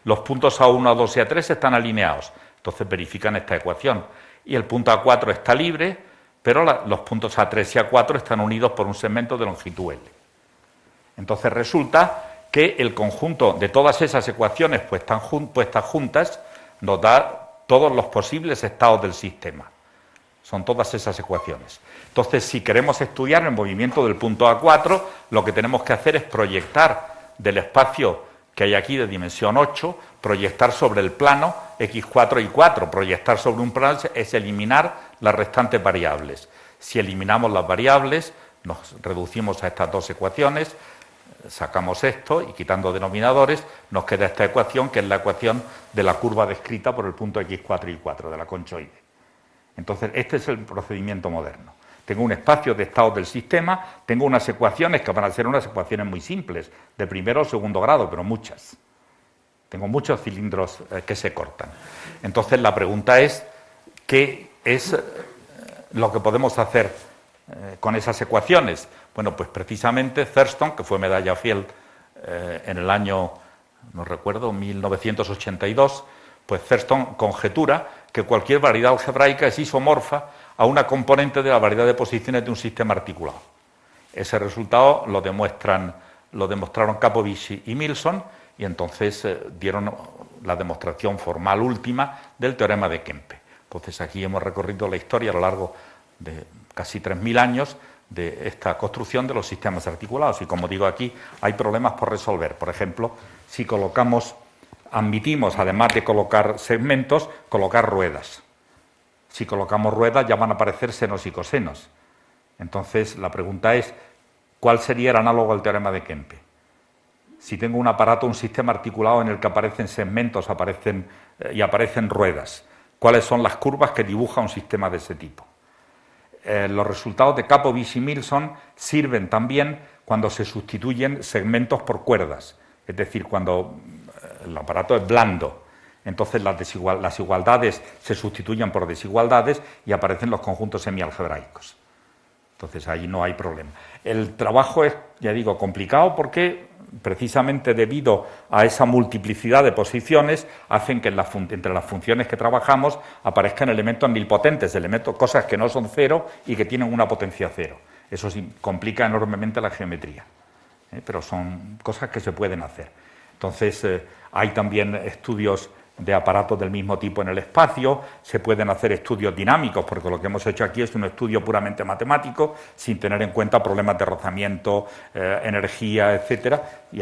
Los puntos A1, A2 y A3 están alineados. Entonces verifican esta ecuación. Y el punto A4 está libre, pero los puntos A3 y A4 están unidos por un segmento de longitud L. Entonces resulta que el conjunto de todas esas ecuaciones puestas juntas nos da todos los posibles estados del sistema. Son todas esas ecuaciones. Entonces, si queremos estudiar el movimiento del punto A4, lo que tenemos que hacer es proyectar del espacio que hay aquí de dimensión 8, proyectar sobre el plano x4 y 4. Proyectar sobre un plano es eliminar las restantes variables. Si eliminamos las variables, nos reducimos a estas dos ecuaciones, sacamos esto y quitando denominadores nos queda esta ecuación, que es la ecuación de la curva descrita por el punto x4 y 4 de la conchoide. Entonces, este es el procedimiento moderno. Tengo un espacio de estados del sistema, tengo unas ecuaciones que van a ser unas ecuaciones muy simples, de primero o segundo grado, pero muchas. Tengo muchos cilindros que se cortan. Entonces, la pregunta es, ¿qué es lo que podemos hacer con esas ecuaciones? Bueno, pues precisamente Thurston, que fue medalla Field en el año, no recuerdo, 1982, pues Thurston conjetura que cualquier variedad algebraica es isomorfa a una componente de la variedad de posiciones de un sistema articulado. Ese resultado lo demostraron Capovicci y Milson, y entonces dieron la demostración formal última del teorema de Kempe. Entonces aquí hemos recorrido la historia a lo largo de casi 3.000 años de esta construcción de los sistemas articulados, y como digo aquí, hay problemas por resolver. Por ejemplo, si admitimos, además de colocar segmentos, colocar ruedas. Si colocamos ruedas ya van a aparecer senos y cosenos. Entonces, la pregunta es, ¿cuál sería el análogo al teorema de Kempe? Si tengo un aparato, un sistema articulado en el que aparecen segmentos y aparecen ruedas, ¿cuáles son las curvas que dibuja un sistema de ese tipo? Los resultados de Capovicci y Milson sirven también cuando se sustituyen segmentos por cuerdas, es decir, cuando el aparato es blando. Entonces las igualdades se sustituyen por desigualdades y aparecen los conjuntos semialgebraicos. Entonces ahí no hay problema. El trabajo es, ya digo, complicado porque precisamente debido a esa multiplicidad de posiciones hacen que entre las funciones que trabajamos aparezcan elementos nilpotentes, cosas que no son cero y que tienen una potencia cero. Eso sí complica enormemente la geometría, pero son cosas que se pueden hacer. Entonces hay también estudios de aparatos del mismo tipo en el espacio, se pueden hacer estudios dinámicos, porque lo que hemos hecho aquí es un estudio puramente matemático, sin tener en cuenta problemas de rozamiento, energía, etcétera, y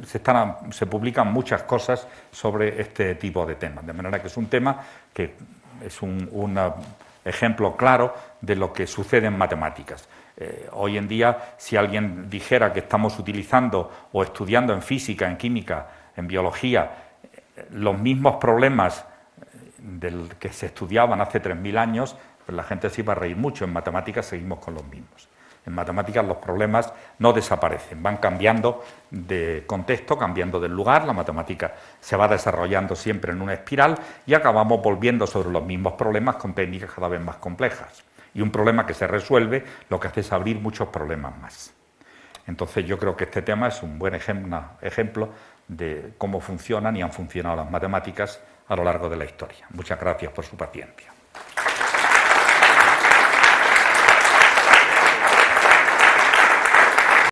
se publican muchas cosas sobre este tipo de temas, de manera que es un tema que es un ejemplo claro de lo que sucede en matemáticas. Hoy en día, si alguien dijera que estamos utilizando o estudiando en física, en química, en biología, los mismos problemas del que se estudiaban hace 3.000 años, pues la gente se iba a reír mucho. En matemáticas seguimos con los mismos. En matemáticas los problemas no desaparecen, van cambiando de contexto, cambiando del lugar, la matemática se va desarrollando siempre en una espiral y acabamos volviendo sobre los mismos problemas con técnicas cada vez más complejas. Y un problema que se resuelve lo que hace es abrir muchos problemas más. Entonces yo creo que este tema es un buen ejemplo de cómo funcionan y han funcionado las matemáticas a lo largo de la historia. Muchas gracias por su paciencia.